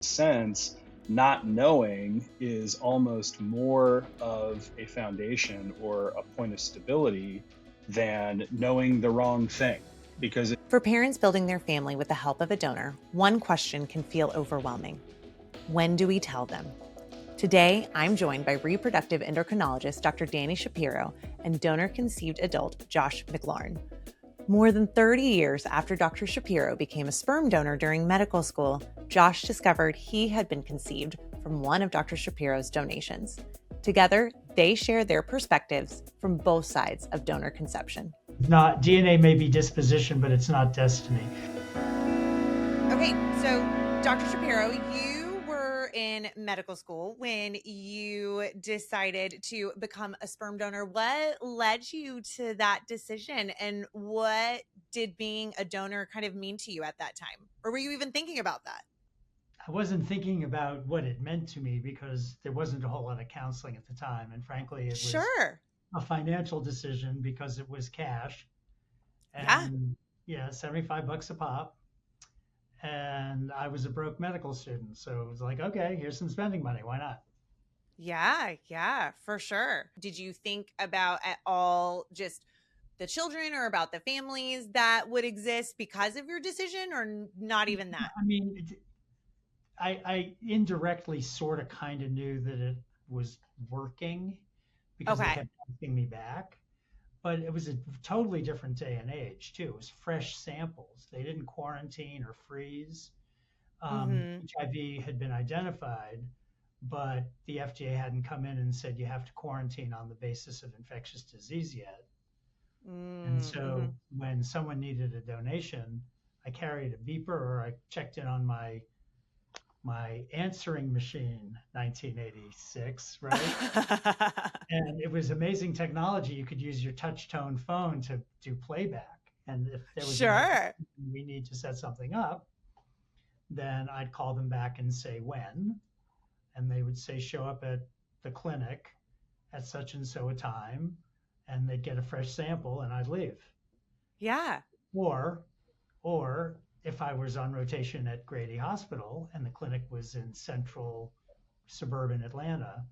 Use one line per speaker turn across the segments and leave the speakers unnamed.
sense, not knowing is almost more of a foundation or a point of stability than knowing the wrong thing. Because
For parents building their family with the help of a donor, one question can feel overwhelming. When do we tell them? Today, I'm joined by reproductive endocrinologist Dr. Danny Shapiro and donor-conceived adult Josh McLaurin. More than 30 years after Dr. Shapiro became a sperm donor during medical school, Josh discovered he had been conceived from one of Dr. Shapiro's donations. Together, they share their perspectives from both sides of donor conception.
Not DNA may be disposition, but it's not destiny.
Okay, so Dr. Shapiro, you were in medical school when you decided to become a sperm donor. What led you to that decision, and what did being a donor kind of mean to you at that time? Or were you even thinking about that?
I wasn't thinking about what it meant to me because there wasn't a whole lot of counseling at the time. And frankly, it was
Sure.
a financial decision because it was cash
Yeah.
and yeah, 75 bucks a pop. And I was a broke medical student. So it was like, okay, here's some spending money. Why not?
Yeah, for sure. Did you think about at all just the children or about the families that would exist because of your decision, or not even that?
I mean, I indirectly sort of kind of knew that it was working because they
Okay.
kept asking me back. But it was a totally different day and age too. It was fresh samples. They didn't quarantine or freeze.
Mm-hmm.
HIV had been identified, but the FDA hadn't come in and said you have to quarantine on the basis of infectious disease yet. And
Mm-hmm.
so when someone needed a donation, I carried a beeper or I checked in on my answering machine, 1986, right? And it was amazing technology. You could use your touch tone phone to do playback. And if there was an emergency,
Sure.
we need to set something up, then I'd call them back and say when. And they would say, show up at the clinic at such and so a time. And they'd get a fresh sample and I'd leave.
Yeah.
Or, or if I was on rotation at Grady Hospital and the clinic was in central suburban Atlanta,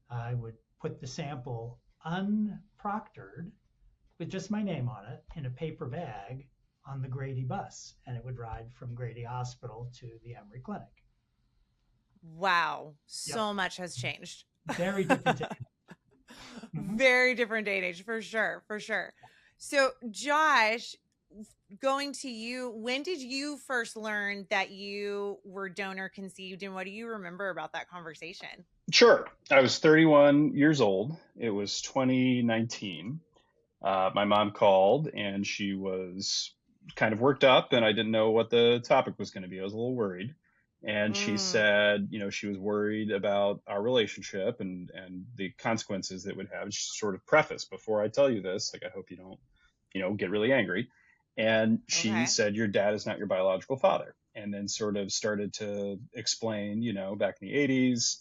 I would put the sample unproctored with just my name on it in a paper bag on the Grady bus, and it would ride from Grady Hospital to the Emory Clinic.
Wow.
Yep,
So much has changed.
very different day. Mhm.
Very different day and age, for sure. For sure. So, Josh, going to you, when did you first learn that you were donor conceived, and what do you remember about that conversation?
sure, I was 31 years old. It was 2019. My mom called and she was kind of worked up, and I didn't know what the topic was going to be. I was a little worried. And she
Mm,
said, she was worried about our relationship and the consequences that would have. She sort of prefaced, before I tell you this, like, I hope you don't, get really angry. And she
okay.
said, your dad is not your biological father. And then sort of started to explain, back in the 80s,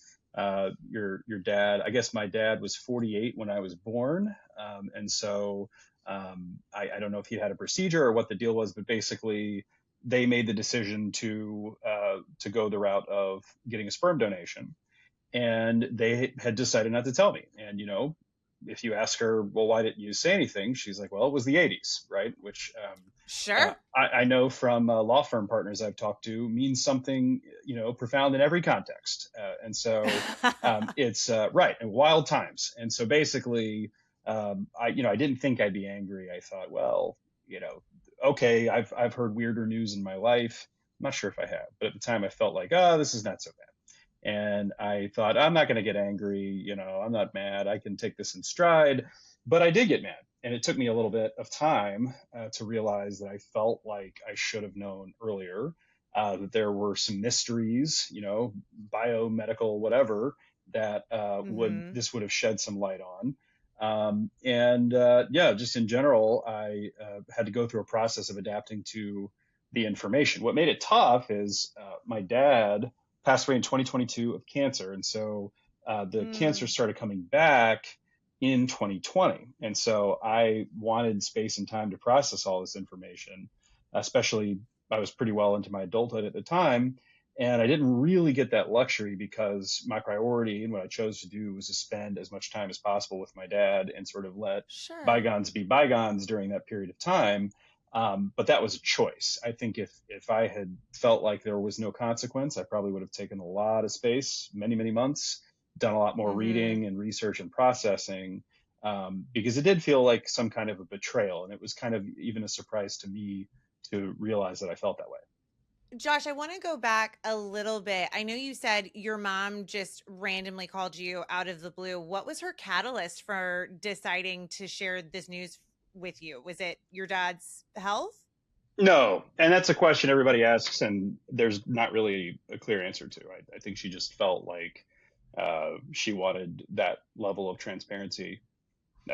your dad, I guess my dad was 48 when I was born. And so I don't know if he had a procedure or what the deal was, but basically they made the decision to go the route of getting a sperm donation, and they had decided not to tell me. And if you ask her, well, why didn't you say anything? She's like, well, it was the 80s, right? Which
Sure.
I know from law firm partners I've talked to means something profound in every context, and so it's right, and wild times. And so basically, I didn't think I'd be angry. I thought, well, okay, I've heard weirder news in my life. I'm not sure if I have, but at the time I felt like, oh, this is not so bad. And I thought, I'm not going to get angry. I'm not mad. I can take this in stride. But I did get mad. And it took me a little bit of time to realize that I felt like I should have known earlier, that there were some mysteries, biomedical, whatever, that
Mm-hmm.
would have shed some light on. Yeah, just in general, I had to go through a process of adapting to the information. What made it tough is my dad passed away in 2022 of cancer. And so the cancer
Mm,
started coming back in 2020. And so I wanted space and time to process all this information, especially I was pretty well into my adulthood at the time. And I didn't really get that luxury because my priority and what I chose to do was to spend as much time as possible with my dad and sort of let
Sure.
bygones be bygones during that period of time. But that was a choice. I think if I had felt like there was no consequence, I probably would have taken a lot of space, many, many months, done a lot more
Mm-hmm.
reading and research and processing, because it did feel like some kind of a betrayal. And it was kind of even a surprise to me to realize that I felt that way.
Josh, I want to go back a little bit. I know you said your mom just randomly called you out of the blue. What was her catalyst for deciding to share this news with you? Was it your dad's health?
No, and that's a question everybody asks, and there's not really a clear answer to. I think she just felt like she wanted that level of transparency.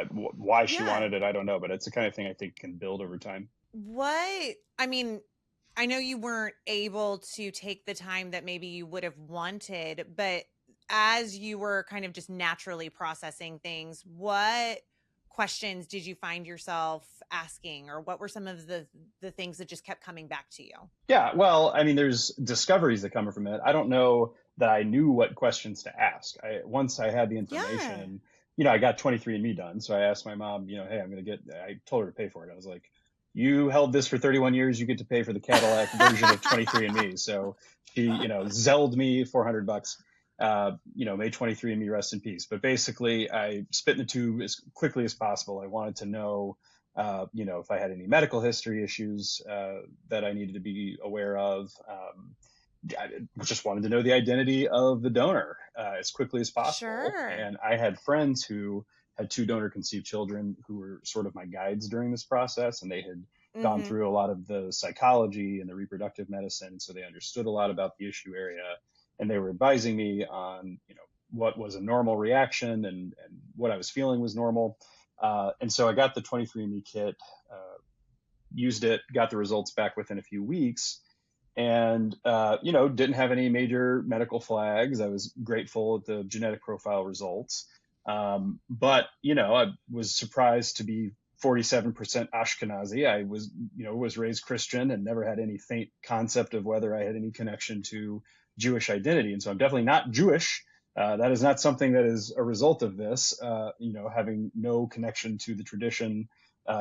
Why she
Yeah.
wanted it, I don't know, but it's the kind of thing I think can build over time.
What, I mean, I know you weren't able to take the time that maybe you would have wanted, but as you were kind of just naturally processing things, what questions did you find yourself asking, or what were some of the things that just kept coming back to you?
Yeah, well, I mean, there's discoveries that come from it. I don't know that I knew what questions to ask. Once I had the
Yeah.
information, I got 23andMe done. So I asked my mom, hey, I told her to pay for it. I was like, you held this for 31 years. You get to pay for the Cadillac version of 23andMe. So she, zelled me $400. May 23andMe rest in peace. But basically, I spit in the tube as quickly as possible. I wanted to know, if I had any medical history issues that I needed to be aware of. I just wanted to know the identity of the donor as quickly as possible.
Sure.
And I had friends who had two donor conceived children who were sort of my guides during this process, and they had gone
Mm-hmm.
through a lot of the psychology and the reproductive medicine, so they understood a lot about the issue area, and they were advising me on, what was a normal reaction and what I was feeling was normal. And so I got the 23andMe kit, used it, got the results back within a few weeks, and didn't have any major medical flags. I was grateful at the genetic profile results, but I was surprised to be 47% Ashkenazi. I was raised Christian and never had any faint concept of whether I had any connection to Jewish identity, and so I'm definitely not Jewish. That is not something that is a result of this. Having no connection to the tradition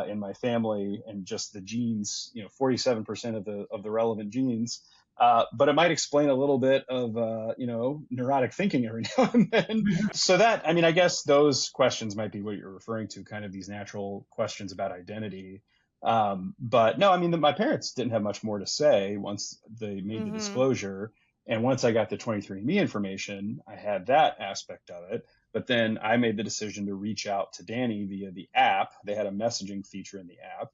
in my family and just the genes, 47% of the relevant genes. But it might explain a little bit of, neurotic thinking every now and then. So that, I mean, I guess those questions might be what you're referring to, kind of these natural questions about identity. But no, I mean, my parents didn't have much more to say once they made the
Mm-hmm.
disclosure. And once I got the 23andMe information, I had that aspect of it. But then I made the decision to reach out to Danny via the app. They had a messaging feature in the app,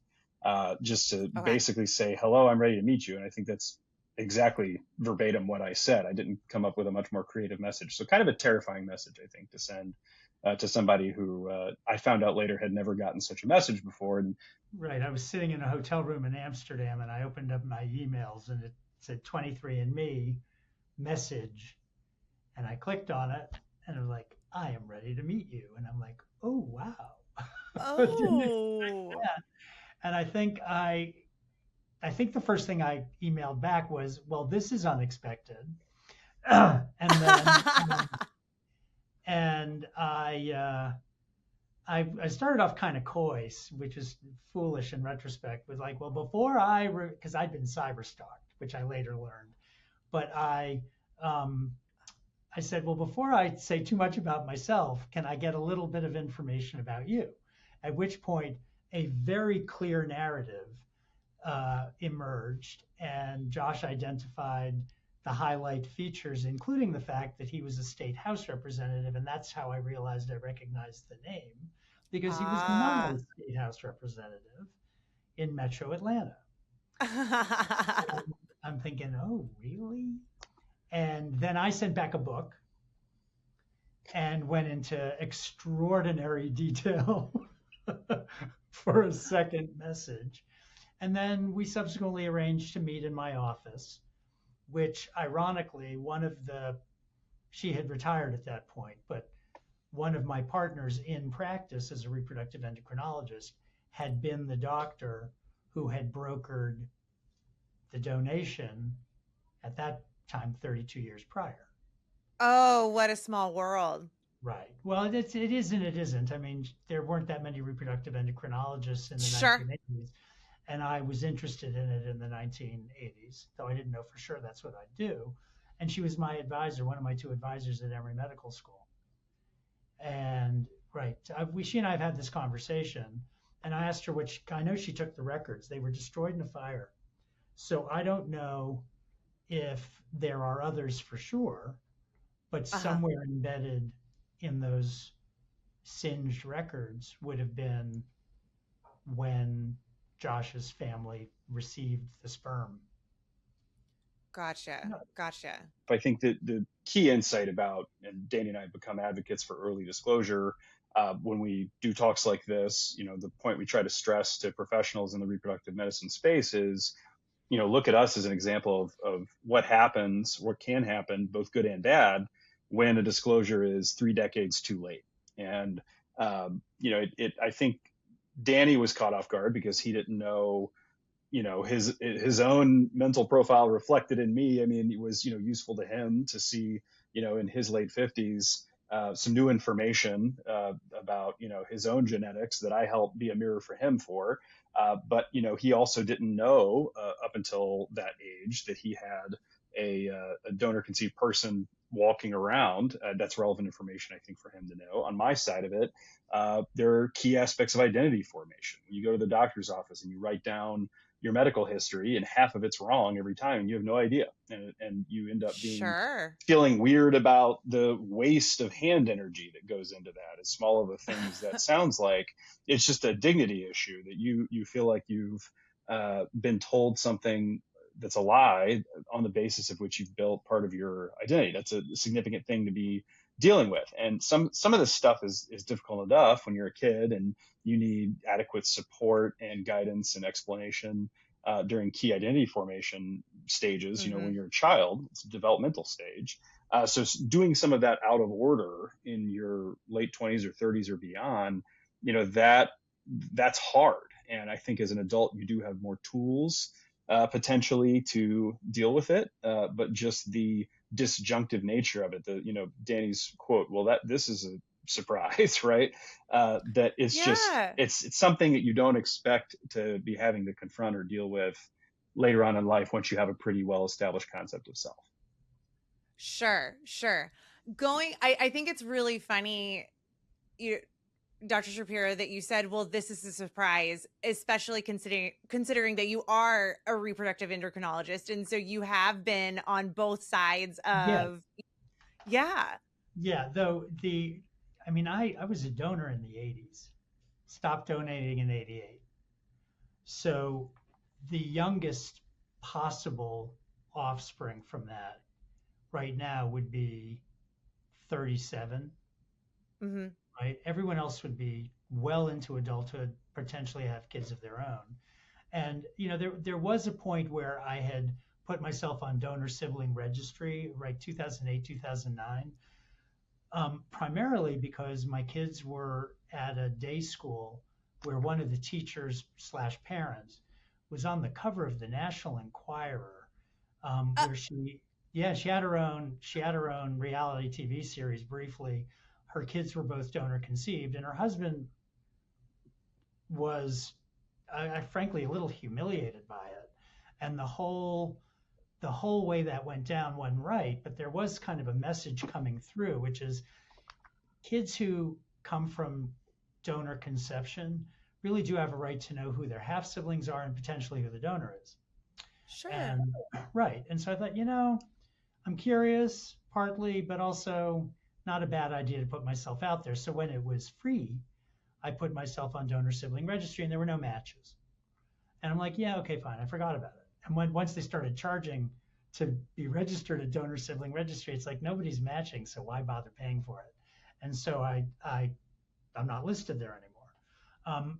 just to
Okay.
basically say, hello, I'm ready to meet you. And I think that's exactly verbatim what I said. I didn't come up with a much more creative message. So kind of a terrifying message, I think, to send to somebody who I found out later had never gotten such a message before. And
Right. I was sitting in a hotel room in Amsterdam and I opened up my emails and it said 23andMe message. And I clicked on it and it was like, I am ready to meet you. And I'm like, oh, wow. Didn't expect
Oh.
that. And I think the first thing I emailed back was, well, this is unexpected. And then, and I started off kind of coy, which is foolish in retrospect, with like, well, because I'd been cyber stalked, which I later learned, but um, I said, well, before I say too much about myself, can I get a little bit of information about you? At which point, a very clear narrative emerged, and Josh identified the highlight features, including the fact that he was a state house representative, and that's how I realized I recognized the name because he was not
Ah.
a state house representative in Metro Atlanta. And I'm thinking, oh, really? And then I sent back a book and went into extraordinary detail for a second message. And then we subsequently arranged to meet in my office, which ironically, she had retired at that point, but one of my partners in practice as a reproductive endocrinologist had been the doctor who had brokered the donation at that time 32 years prior.
Oh, what a small world.
Right. Well, it is and it isn't. I mean, there weren't that many reproductive endocrinologists in the
Sure.
1980s, and I was interested in it in the 1980s, though I didn't know for sure that's what I'd do. And she was my advisor, one of my two advisors at Emory Medical School. And right, she and I have had this conversation, and I asked her I know she took the records. They were destroyed in a fire. So I don't know if there are others for sure, but
Uh-huh.
somewhere embedded in those singed records would have been when Josh's family received the sperm.
Gotcha.
No.
Gotcha.
I think that the key insight about, and Danny and I have become advocates for early disclosure when we do talks like this, the point we try to stress to professionals in the reproductive medicine space is, look at us as an example of what happens, what can happen, both good and bad, when a disclosure is 3 decades too late. And, I think Danny was caught off guard because he didn't know, his own mental profile reflected in me. I mean, it was, useful to him to see, in his late 50s, some new information about, his own genetics that I helped be a mirror for him for. But, he also didn't know up until that age that he had a donor conceived person walking around. That's relevant information, I think, for him to know. On my side of it, there are key aspects of identity formation. When you go to the doctor's office and you write down your medical history, and half of it's wrong every time, and you have no idea, and you end up
Sure.
feeling weird about the waste of hand energy that goes into that. As small of a thing as that sounds like, it's just a dignity issue that you feel like you've been told something that's a lie on the basis of which you've built part of your identity. That's a significant thing to be dealing with. And some of this stuff is difficult enough when you're a kid and you need adequate support and guidance and explanation during key identity formation stages.
Mm-hmm.
When you're a child, it's a developmental stage. So doing some of that out of order in your late 20s or 30s or beyond, that's hard. And I think as an adult, you do have more tools potentially to deal with it. But just the disjunctive nature of it, Danny's quote, well, this is a surprise, right? That it's just,
Yeah.
it's something that you don't expect to be having to confront or deal with later on in life once you have a pretty well established concept of self.
Sure. Sure. I think it's really funny, you, Dr. Shapiro, that you said, well, this is a surprise, especially considering that you are a reproductive endocrinologist. And so you have been on both sides
Yes.
of, yeah.
Yeah. Though I mean, I was a donor in the 80s, stopped donating in 88. So the youngest possible offspring from that right now would be 37,
Mm-hmm.
right? Everyone else would be well into adulthood, potentially have kids of their own. And there was a point where I had put myself on donor sibling registry, right, 2008, 2009, primarily because my kids were at a day school where one of the teachers slash parents was on the cover of the National Enquirer,
Uh,
where she had her own reality TV series briefly. Her kids were both donor conceived, and her husband was, frankly, a little humiliated by it. And the whole way that went down wasn't right, but there was kind of a message coming through, which is kids who come from donor conception really do have a right to know who their half siblings are and potentially who the donor is.
sure.
And right. And so I thought, I'm curious partly, but also not a bad idea to put myself out there. So when it was free, I put myself on donor sibling registry and there were no matches. And I'm like, yeah, okay, fine. I forgot about it. And once they started charging to be registered at donor sibling registry, it's like nobody's matching, so why bother paying for it? And so I'm not listed there anymore.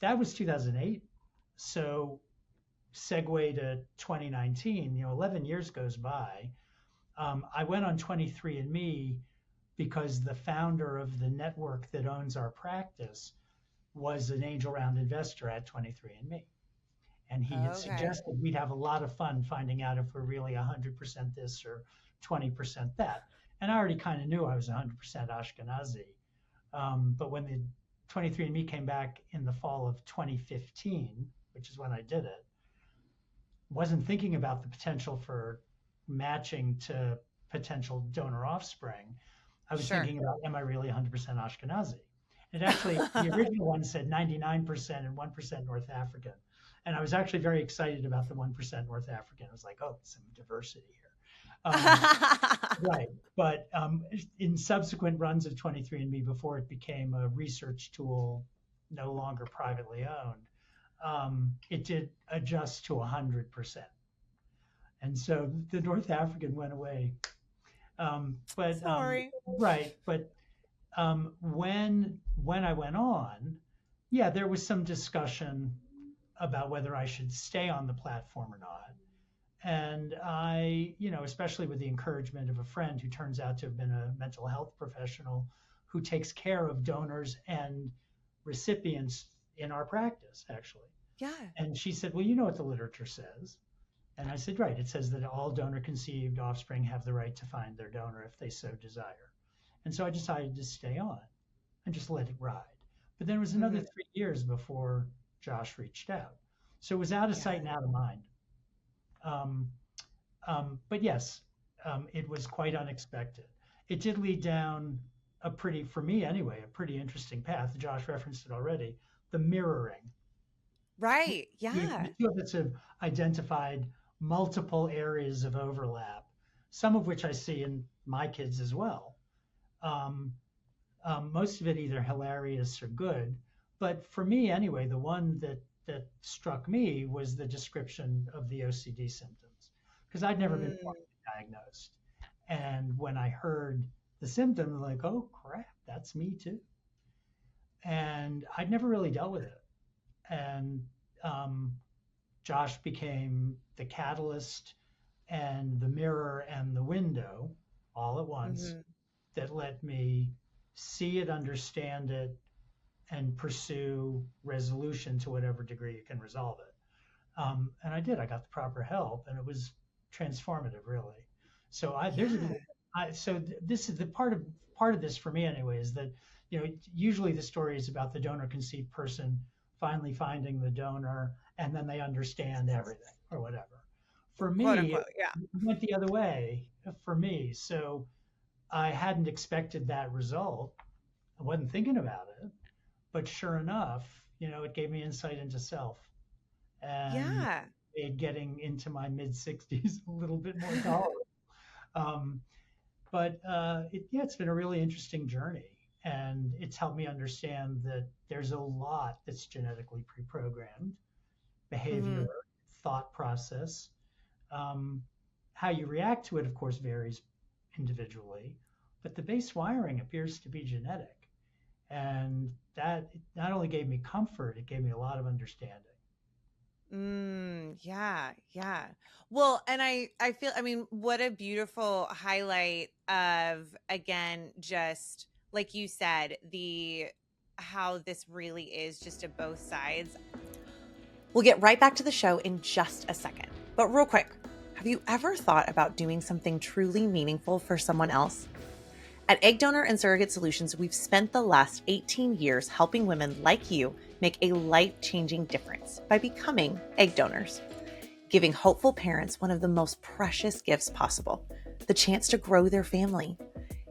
That was 2008. So segue to 2019. 11 years goes by. I went on 23andMe because the founder of the network that owns our practice was an angel round investor at 23andMe. And he had
Okay.
suggested we'd have a lot of fun finding out if we're really 100% this or 20% that. And I already kind of knew I was 100% Ashkenazi. But when the 23andMe came back in the fall of 2015, which is when I did it, wasn't thinking about the potential for matching to potential donor offspring. I was
Sure.
thinking about, am I really 100% Ashkenazi? And actually, the original one said 99% and 1% North African. And I was actually very excited about the 1% North African. I was like, oh, some diversity here. Right. But in subsequent runs of 23andMe, before it became a research tool, no longer privately owned, it did adjust to 100%. And so the North African went away. But
Sorry.
right. But when I went on, yeah, there was some discussion about whether I should stay on the platform or not. And I, especially with the encouragement of a friend who turns out to have been a mental health professional who takes care of donors and recipients in our practice, actually.
Yeah.
And she said, well, you know what the literature says. And I said, right. It says that all donor conceived offspring have the right to find their donor if they so desire. And so I decided to stay on and just let it ride. But then it was another
Hmm.
3 years before Josh reached out. So it was out of
Yeah.
sight and out of mind. Um, but yes, it was quite unexpected. It did lead down for me anyway, a pretty interesting path. Josh referenced it already, the mirroring.
Right.
The
Yeah.
two of us have identified multiple areas of overlap, some of which I see in my kids as well. Um, Most of it either hilarious or good, but for me anyway, the one that struck me was the description of the OCD symptoms because I'd never been
Mm.
formally diagnosed, and when I heard the symptoms, I'm like, oh crap, that's me too, and I'd never really dealt with it, and um, Josh became the catalyst and the mirror and the window all at once
Hmm.
that let me see it, understand it, and pursue resolution to whatever degree you can resolve it. And I did. I got the proper help, and it was transformative, really. So
Yeah.
this is the part of this for me anyway is that usually the story is about the donor conceived person finally finding the donor, and then they understand everything or whatever. For
Quote
me, it
unquote. Yeah.
went the other way for me. So I hadn't expected that result. I wasn't thinking about it, but sure enough, it gave me insight into self and
Yeah.
made getting into my mid 60s a little bit more tolerable. Um, but it's been a really interesting journey. And it's helped me understand that there's a lot that's genetically pre-programmed behavior,
Hmm.
thought process. Um, how you react to it, of course, varies individually, but the base wiring appears to be genetic. And that not only gave me comfort, it gave me a lot of understanding.
Yeah, yeah. Well, and I feel, I mean, what a beautiful highlight of, again, just like you said, the how this really is just a both sides. We'll get right back to the show in just a second. But real quick, have you ever thought about doing something truly meaningful for someone else? At Egg Donor and Surrogate Solutions, we've spent the last 18 years helping women like you make a life-changing difference by becoming egg donors, giving hopeful parents one of the most precious gifts possible, the chance to grow their family.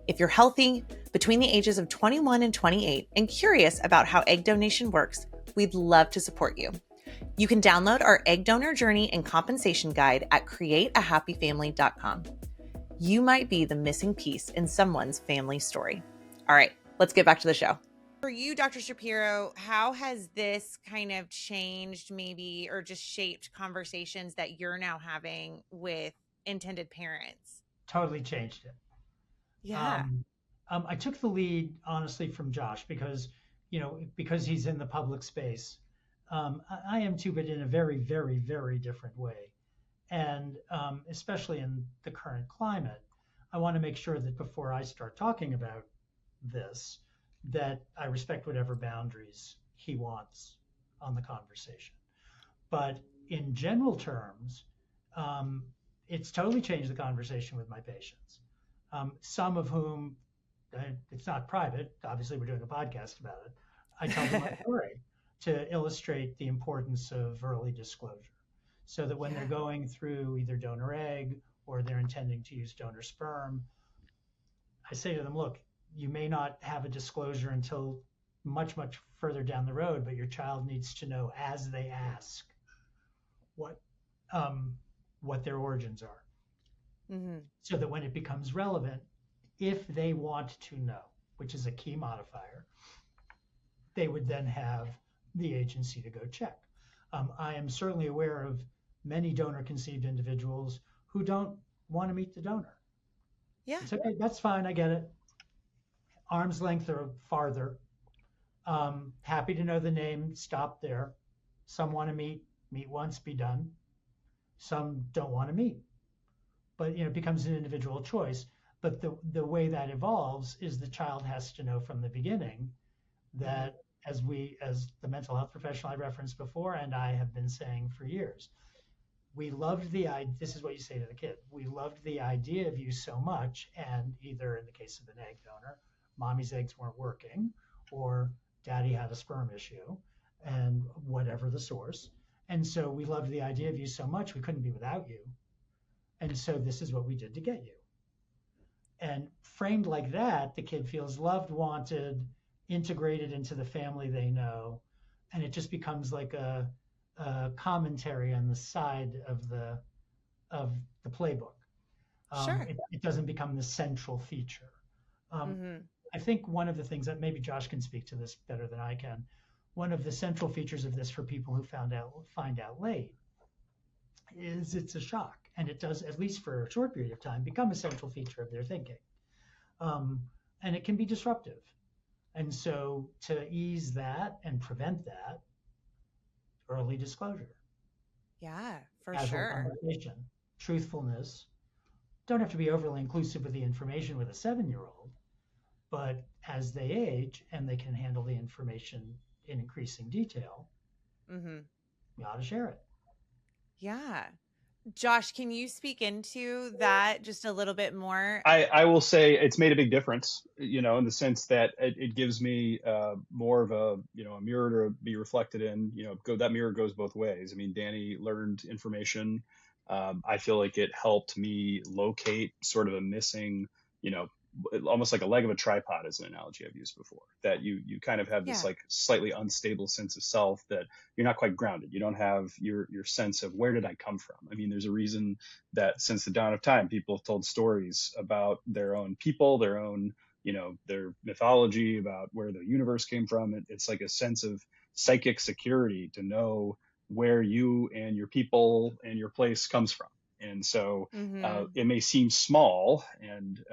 If you're healthy, between the ages of 21 and 28, and curious about how egg donation works, we'd love to support you. You can download our egg donor journey and compensation guide at createahappyfamily.com. You might be the missing piece in someone's family story. All right, let's get back to the show. For you, Dr. Shapiro, how has this kind of changed maybe or just shaped conversations that you're now having with intended parents?
Totally changed it.
Yeah.
Um, I took the lead honestly from Josh because he's in the public space. I am too, but in a very, very, very different way. And especially in the current climate, I want to make sure that before I start talking about this, that I respect whatever boundaries he wants on the conversation. But in general terms, um, it's totally changed the conversation with my patients. Some of whom, it's not private, obviously, we're doing a podcast about it. I tell them my story to illustrate the importance of early disclosure so that when they're
Yeah.
going through either donor egg or they're intending to use donor sperm, I say to them, look, you may not have a disclosure until much, much further down the road, but your child needs to know as they ask what um, what their origins are,
Hmm.
so that when it becomes relevant, if they want to know, which is a key modifier, they would then have the agency to go check. I am certainly aware of many donor conceived individuals who don't want to meet the donor.
Yeah.
It's okay, that's fine, I get it. Arm's length or farther. Happy to know the name, stop there. Some want to meet once, be done. Some don't want to meet, but it becomes an individual choice. But the way that evolves is the child has to know from the beginning
Hmm.
that, as the mental health professional I referenced before, and I have been saying for years, we loved the idea. This is what you say to the kid. We loved the idea of you so much, and either in the case of an egg donor, mommy's eggs weren't working, or daddy had a sperm issue, and whatever the source. And so we loved the idea of you so much we couldn't be without you. And so this is what we did to get you. And framed like that, the kid feels loved, wanted, integrated into the family they know, and it just becomes like a commentary on the side of the playbook.
Sure.
It doesn't become the central feature. Um,
Hmm.
I think one of the things that maybe Josh can speak to this better than I can. One of the central features of this for people who find out late is it's a shock, and it does, at least for a short period of time, become a central feature of their thinking, um, and it can be disruptive. And so to ease that and prevent that, early disclosure,
Yeah, for
casual
sure.
conversation, truthfulness. Don't have to be overly inclusive with the information with a 7-year old, but as they age and they can handle the information in increasing detail,
Hmm.
we ought to share it.
Yeah. Josh, can you speak into that just a little bit more?
I will say it's made a big difference, in the sense that it gives me more of a mirror to be reflected in. That mirror goes both ways. I mean, Danny learned information. I feel like it helped me locate sort of a missing, you know, almost like a leg of a tripod is an analogy I've used before. That you kind of have this
Yeah.
like slightly unstable sense of self, that you're not quite grounded. You don't have your sense of where did I come from. I mean, there's a reason that since the dawn of time, people have told stories about their own people, their own, their mythology, about where the universe came from. It's like a sense of psychic security to know where you and your people and your place comes from. And so
Hmm.
it may seem small, and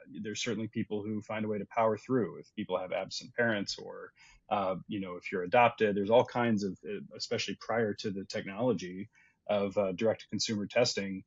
there's certainly people who find a way to power through. If people have absent parents, or if you're adopted, there's all kinds of, especially prior to the technology of direct to consumer testing,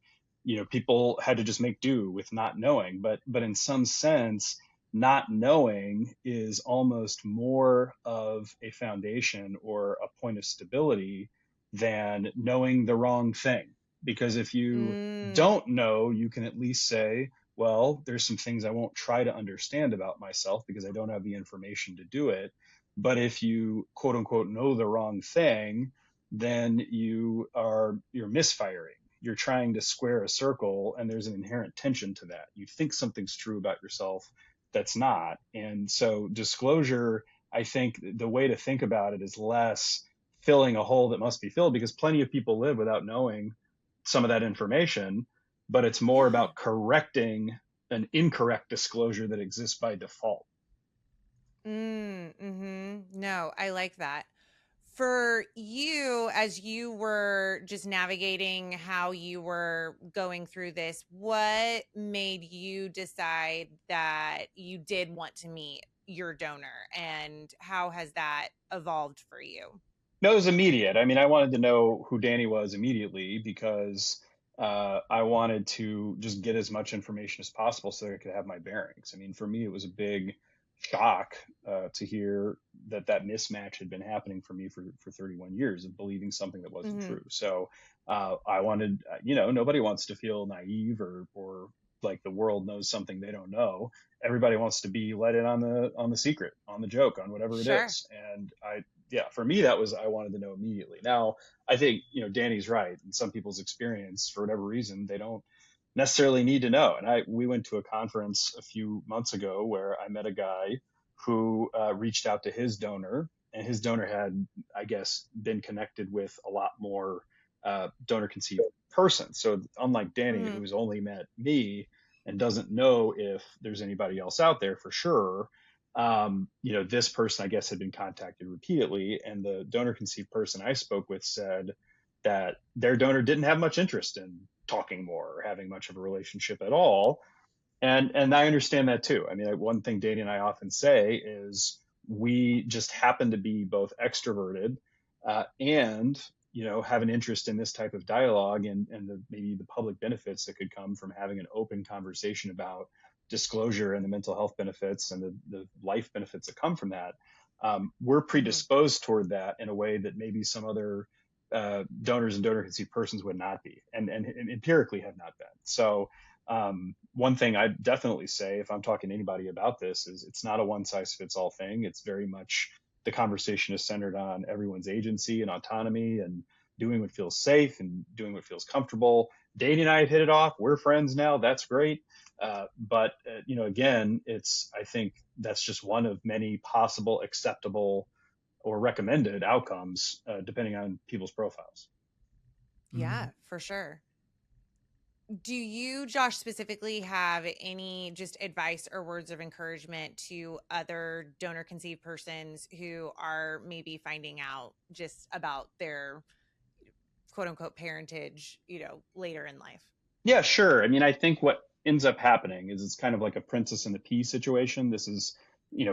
people had to just make do with not knowing. But in some sense, not knowing is almost more of a foundation or a point of stability than knowing the wrong thing. Because if you
Mm.
don't know, you can at least say, well, there's some things I won't try to understand about myself because I don't have the information to do it. But if you quote unquote know the wrong thing, then you're misfiring. You're trying to square a circle, and there's an inherent tension to that. You think something's true about yourself that's not. And so disclosure, I think the way to think about it is less filling a hole that must be filled, because plenty of people live without knowing some of that information, but it's more
Yeah.
about correcting an incorrect disclosure that exists by default.
No, I like that. For you, as you were just navigating how you were going through this, what made you decide that you did want to meet your donor, and how has that evolved for you?
No, it was immediate. I mean, I wanted to know who Danny was immediately, because I wanted to just get as much information as possible so that I could have my bearings. I mean, for me, it was a big shock to hear that mismatch had been happening for me for 31 years of believing something that wasn't
Mm-hmm.
true. So I wanted, nobody wants to feel naive or like the world knows something they don't know. Everybody wants to be let in on the secret, on the joke, on whatever it
Sure.
is. And yeah, for me, that was, I wanted to know immediately. Now, I think, Danny's right. In some people's experience, for whatever reason, they don't necessarily need to know. And we went to a conference a few months ago where I met a guy who reached out to his donor, and his donor had, I guess, been connected with a lot more donor conceived persons. So unlike Danny,
Mm-hmm.
who's only met me and doesn't know if there's anybody else out there for sure, this person, I guess, had been contacted repeatedly, and the donor conceived person I spoke with said that their donor didn't have much interest in talking more or having much of a relationship at all. And I understand that too. I mean, one thing Danny and I often say is we just happen to be both extroverted and have an interest in this type of dialogue and maybe the public benefits that could come from having an open conversation about disclosure and the mental health benefits and the life benefits that come from that. We're
Mm-hmm.
predisposed toward that in a way that maybe some other donors and donor conceived persons would not be, and empirically have not been. So one thing I definitely say, if I'm talking to anybody about this, is it's not a one size fits all thing. It's very much, the conversation is centered on everyone's agency and autonomy and doing what feels safe and doing what feels comfortable. Danny and I have hit it off. We're friends now. That's great. But again, I think that's just one of many possible acceptable or recommended outcomes, depending on people's profiles.
Mm-hmm.
Yeah, for sure. Do you, Josh, specifically have any just advice or words of encouragement to other donor conceived persons who are maybe finding out just about their quote unquote parentage, later in life?
Yeah, sure. I mean, I think what ends up happening is it's kind of like a princess and the pea situation. This is,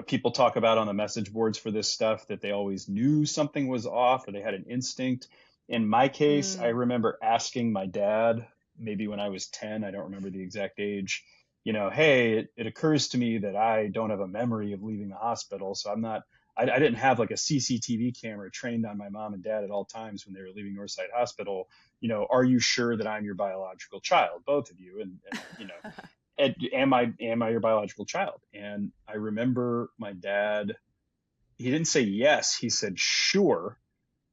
people talk about on the message boards for this stuff that they always knew something was off or they had an instinct. In my case, I
Mm.
remember asking my dad, maybe when I was 10, I don't remember the exact age, hey, it occurs to me that I don't have a memory of leaving the hospital. So I didn't have like a CCTV camera trained on my mom and dad at all times when they were leaving Northside Hospital. Are you sure that I'm your biological child, both of you? And am I your biological child? And I remember my dad, he didn't say yes, he said sure,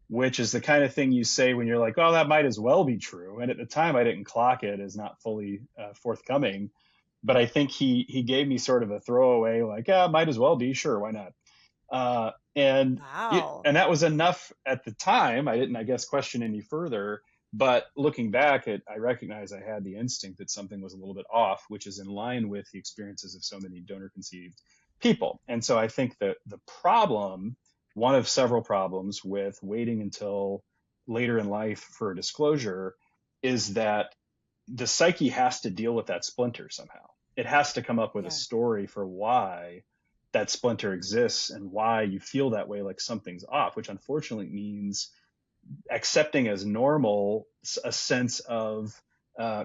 which is the kind of thing you say when you're like, oh, that might as well be true. And at the time, I didn't clock it as not fully forthcoming, but I think he gave me sort of a throwaway, like, yeah, might as well be, sure, why not? Uh, and
Wow.
and that was enough at the time. I didn't, I guess, question any further. But looking back, I recognize I had the instinct that something was a little bit off, which is in line with the experiences of so many donor conceived people. And so I think that the problem, one of several problems with waiting until later in life for a disclosure, is that the psyche has to deal with that splinter somehow. It has to come up with a
Yeah.
story for why that splinter exists and why you feel that way, like something's off, which unfortunately means accepting as normal a sense of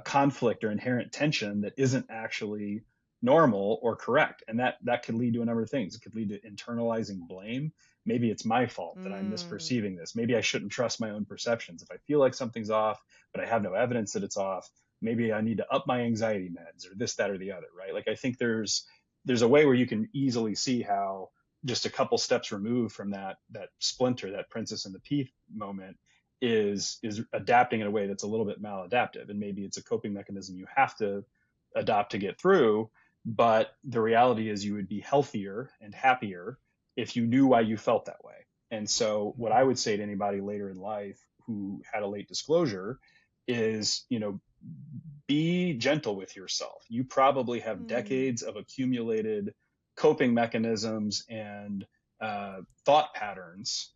conflict or inherent tension that isn't actually normal or correct. And that could lead to a number of things. It could lead to internalizing blame. Maybe it's my fault that I'm
Mm.
misperceiving this. Maybe I shouldn't trust my own perceptions. If I feel like something's off, but I have no evidence that it's off, maybe I need to up my anxiety meds or this, that, or the other, right? Like I think there's a way where you can easily see how just a couple steps removed from that splinter, that princess and the pea moment, is adapting in a way that's a little bit maladaptive, and maybe it's a coping mechanism you have to adopt to get through. But the reality is you would be healthier and happier if you knew why you felt that way. And so what I would say to anybody later in life who had a late disclosure is, be gentle with yourself. You probably have
Mm.
decades of accumulated coping mechanisms and thought patterns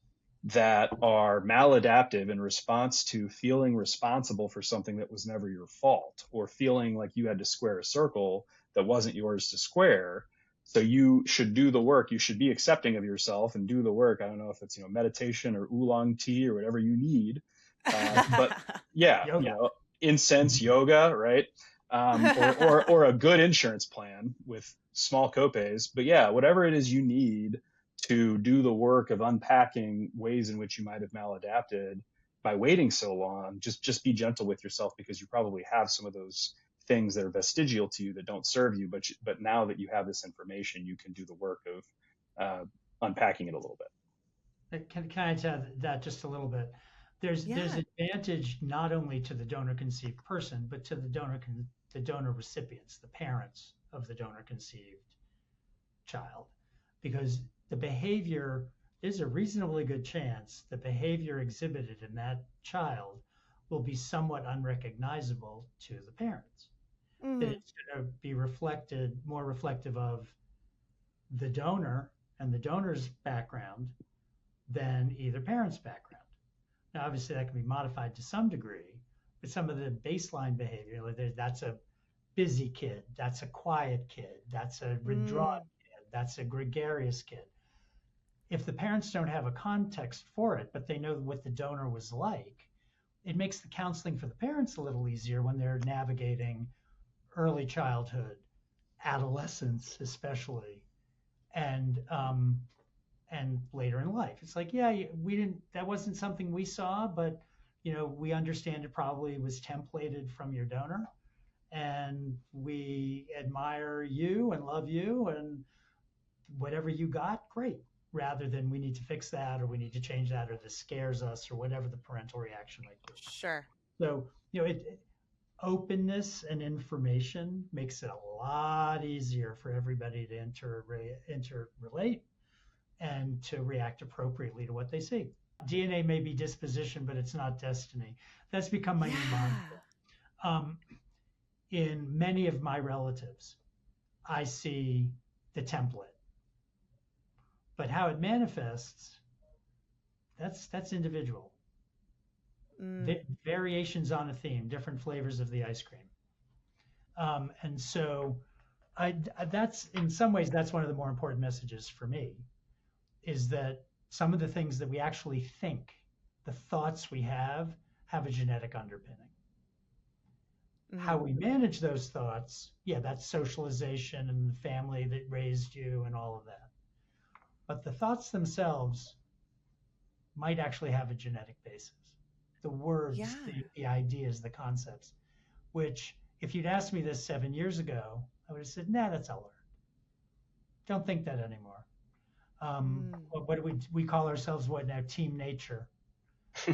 that are maladaptive in response to feeling responsible for something that was never your fault, or feeling like you had to square a circle that wasn't yours to square. So you should do the work. You should be accepting of yourself and do the work. I don't know if it's, meditation or oolong tea or whatever you need. But yeah,
Yoga.
incense, yoga, right? or a good insurance plan with small copays. But yeah, whatever it is you need to do the work of unpacking ways in which you might have maladapted by waiting so long, just be gentle with yourself, because you probably have some of those things that are vestigial to you that don't serve you. But now that you have this information, you can do the work of unpacking it a little bit.
Can I tell that just a little bit? There's
Yeah.
advantage not only to the donor conceived person, but to the donor recipients, the parents of the donor conceived child, because the behavior there's a reasonably good chance the behavior exhibited in that child will be somewhat unrecognizable to the parents. That
Hmm.
it's going to be more reflective of the donor and the donor's background than either parent's background. Now, obviously, that can be modified to some degree, but some of the baseline behavior, like that's a busy kid, that's a quiet kid, that's a withdrawn
Mm.
kid, that's a gregarious kid. If the parents don't have a context for it, but they know what the donor was like, it makes the counseling for the parents a little easier when they're navigating early childhood, adolescence, especially, and and later in life. It's like, yeah, we didn't, that wasn't something we saw, but we understand it probably was templated from your donor, and we admire you and love you, and whatever you got, great. Rather than we need to fix that, or we need to change that, or this scares us, or whatever the parental reaction might be.
Sure.
So, openness and information makes it a lot easier for everybody to interrelate and to react appropriately to what they see. DNA may be disposition, but it's not destiny. That's become my new
Yeah.
mantra. Um, in many of my relatives, I see the template, but how it manifests, that's individual.
Mm.
Variations on a theme, different flavors of the ice cream. And so that's in some ways, that's one of the more important messages for me, is that some of the things that we actually think, the thoughts we have a genetic underpinning. How
Mm.
we manage those thoughts, yeah, that's socialization and the family that raised you and all of that. But the thoughts themselves might actually have a genetic basis. The words,
Yeah.
the ideas, the concepts, which if you'd asked me this 7 years ago, I would have said, nah, that's all learned. Don't think that anymore.
Mm.
What do we call ourselves? What now? Team nature,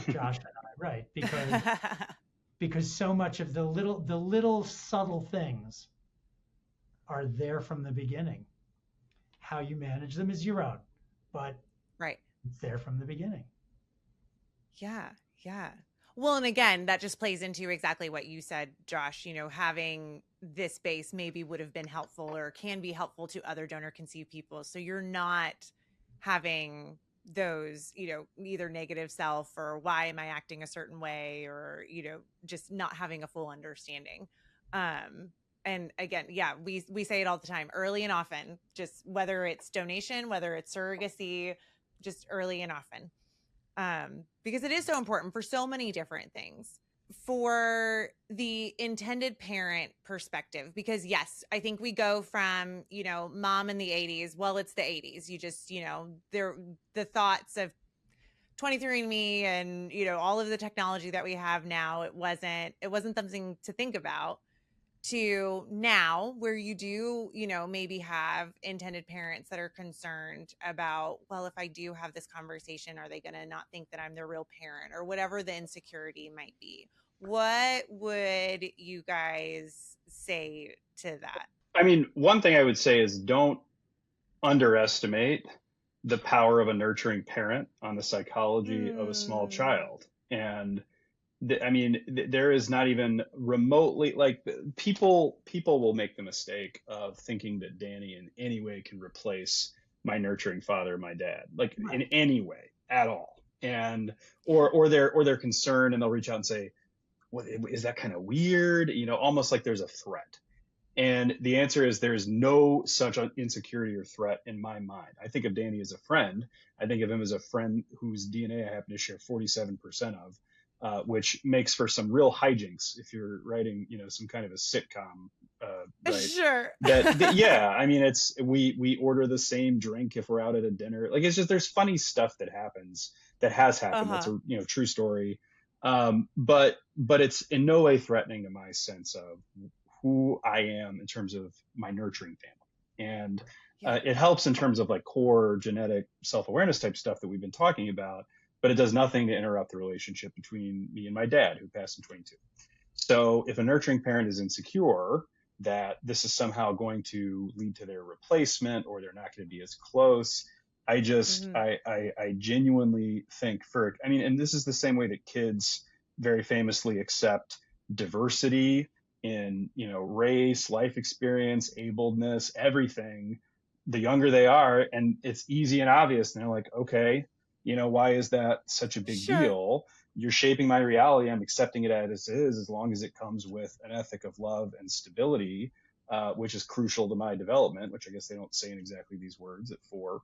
Josh and I, right? Because so much of the little subtle things are there from the beginning. How you manage them is your own, but
Right.
it's there from the beginning.
Yeah. Yeah. Well, and again, that just plays into exactly what you said, Josh. Having this base maybe would have been helpful or can be helpful to other donor conceived people. So you're not having those, either negative self or why am I acting a certain way, or, just not having a full understanding. And again, yeah, we say it all the time, early and often, just whether it's donation, whether it's surrogacy, just early and often. Because it is so important for so many different things. For the intended parent perspective, because yes, I think we go from, mom in the 80s, well, it's the 80s. You just, the thoughts of 23andMe and, all of the technology that we have now, it wasn't something to think about, to now where you do, maybe have intended parents that are concerned about, well, if I do have this conversation, are they going to not think that I'm their real parent, or whatever the insecurity might be? What would you guys say to that?
I mean, one thing I would say is don't underestimate the power of a nurturing parent on the psychology of a small
Mm.
child. And I mean, there is not even remotely, like, people will make the mistake of thinking that Danny in any way can replace my nurturing father, my dad, like in
Right.
any way at all. And
Yeah.
or they're concerned and they'll reach out and say, "What is that kind of weird?" Almost like there's a threat. And the answer is there is no such insecurity or threat in my mind. I think of Danny as a friend. I think of him as a friend whose DNA I happen to share 47% of. which makes for some real hijinks if you're writing, some kind of a sitcom, right?
Sure.
Yeah, I mean, we order the same drink if we're out at a dinner. Like, it's just, there's funny stuff that happens, that has happened. That's
Uh-huh.
a, true story. But it's in no way threatening to my sense of who I am in terms of my nurturing family. And
Yeah.
it helps in terms of like core genetic self-awareness type stuff that we've been talking about, but it does nothing to interrupt the relationship between me and my dad, who passed in 22. So if a nurturing parent is insecure that this is somehow going to lead to their replacement, or they're not going to be as close, I just,
Mm-hmm.
I genuinely think and this is the same way that kids very famously accept diversity in, race, life experience, ableness, everything, the younger they are. And it's easy and obvious. And they're like, okay, why is that such a big
Sure.
deal? You're shaping my reality. I'm accepting it as is, as long as it comes with an ethic of love and stability, which is crucial to my development, which I guess they don't say in exactly these words at 4.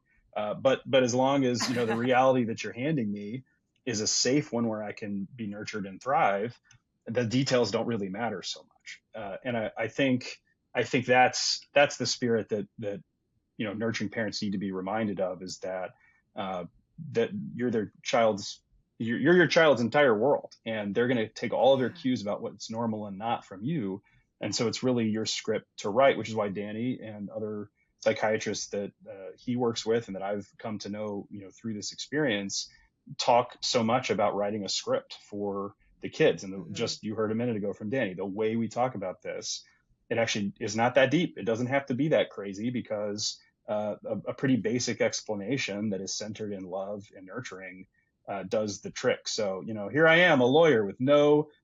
But as long as, the reality that you're handing me is a safe one where I can be nurtured and thrive, the details don't really matter so much. And I think that's the spirit that nurturing parents need to be reminded of, is that that you're their child's you're your child's entire world, and they're going to take all of their
Yeah.
cues about what's normal and not from you. And so it's really your script to write, which is why Danny and other psychiatrists that he works with and that I've come to know, through this experience, talk so much about writing a script for the kids. And
Mm-hmm.
just, you heard a minute ago from Danny, the way we talk about this, it actually is not that deep. It doesn't have to be that crazy, because a pretty basic explanation that is centered in love and nurturing does the trick. So, here I am, a lawyer with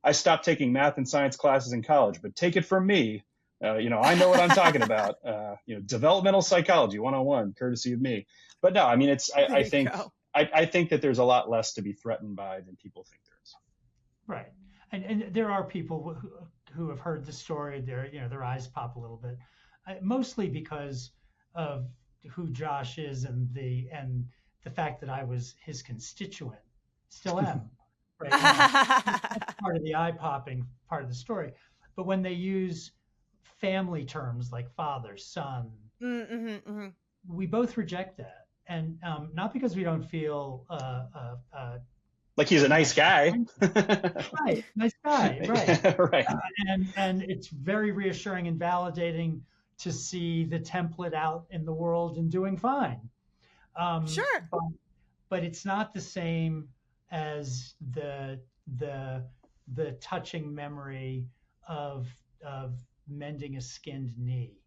I stopped taking math and science classes in college, but take it from me. I know what I'm talking about. Developmental psychology 101, courtesy of me. But no, I mean,
There you go.
I think that there's a lot less to be threatened by than people think there is.
Right. And there are people who have heard the story. Their eyes pop a little bit, mostly because of who Josh is, and the fact that I was his constituent, still am, right? That's part of the eye popping part of the story. But when they use family terms like father, son,
Mm-hmm, mm-hmm.
we both reject that, and not because we don't feel
Like he's a nice guy.
right, nice guy, right.
Right.
And it's very reassuring and validating to see the template out in the world and doing fine.
Sure.
But it's not the same as the touching memory of mending a skinned knee,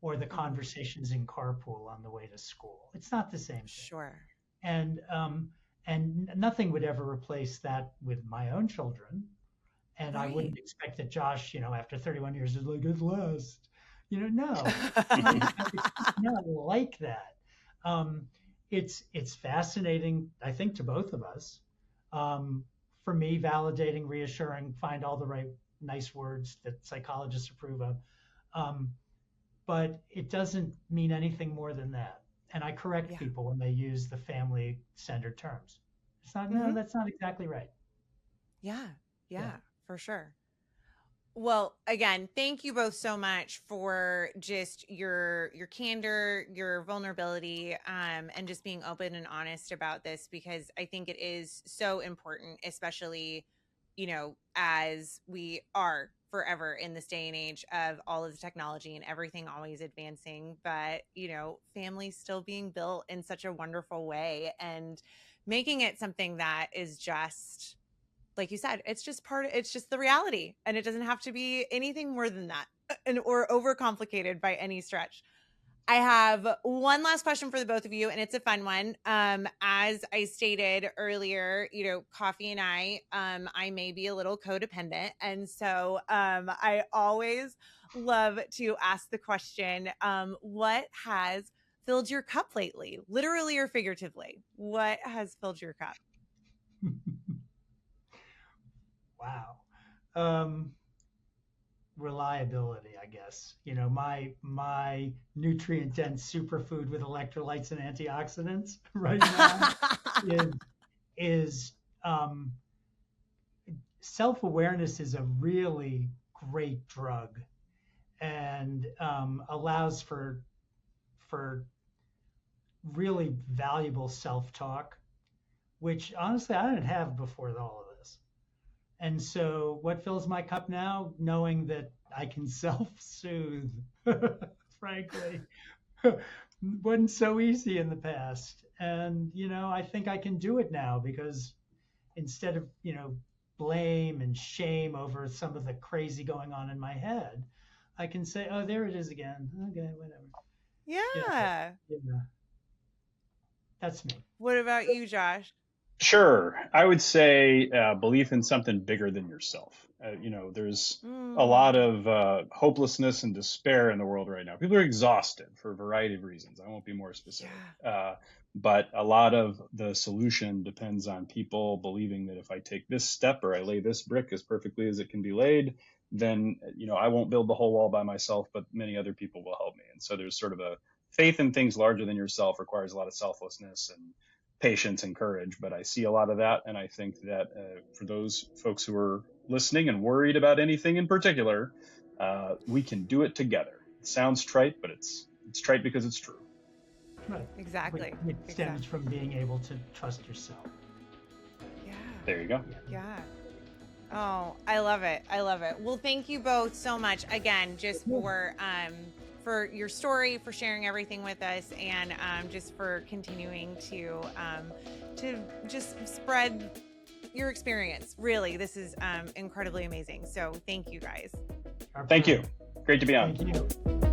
or the conversations in carpool on the way to school. It's not the same thing.
Sure.
And nothing would ever replace that with my own children. And I wouldn't
Right.
expect that Josh, after 31 years, is like, at last, no, it's not like that. It's fascinating, I think, to both of us. For me, validating, reassuring, find all the right nice words that psychologists approve of. But it doesn't mean anything more than that. And I correct
Yeah.
people when they use the family-centered terms. It's not, no,
Mm-hmm.
that's not exactly right.
Yeah.
Yeah.
Yeah, for sure. Well, again, thank you both so much for just your candor, your vulnerability, and just being open and honest about this, because I think it is so important, especially, as we are forever in this day and age of all of the technology and everything always advancing, but, families still being built in such a wonderful way, and making it something that is just, like you said, it's just the reality, and it doesn't have to be anything more than that, or overcomplicated by any stretch. I have one last question for the both of you, and it's a fun one. As I stated earlier, Coffee and I may be a little codependent, and so I always love to ask the question, what has filled your cup lately, literally or figuratively? What has filled your cup?
Wow. Reliability, I guess. My nutrient dense superfood with electrolytes and antioxidants right now is self-awareness is a really great drug, and allows for really valuable self-talk, which honestly I didn't have before all of this. And so what fills my cup now, knowing that I can self-soothe, frankly, wasn't so easy in the past. And, I think I can do it now because instead of, blame and shame over some of the crazy going on in my head, I can say, oh, there it is again. Okay, whatever.
Yeah.
Yeah. That's me.
What about you, Josh?
Sure. I would say belief in something bigger than yourself. There's a lot of hopelessness and despair in the world right now. People are exhausted for a variety of reasons. I won't be more specific. But a lot of the solution depends on people believing that if I take this step or I lay this brick as perfectly as it can be laid, then, I won't build the whole wall by myself, but many other people will help me. And so there's sort of a faith in things larger than yourself requires a lot of selflessness and patience and courage. But I see a lot of that. And I think that for those folks who are listening and worried about anything in particular, we can do it together. It sounds trite, but it's trite because it's true.
Right.
Exactly.
It stems from being able to trust yourself.
Yeah.
There you go.
Yeah. Oh, I love it. I love it. Well, thank you both so much again, just for your story, for sharing everything with us, and just for continuing to just spread your experience. Really, this is incredibly amazing. So thank you guys.
Thank you. Great to be on.
Thank you.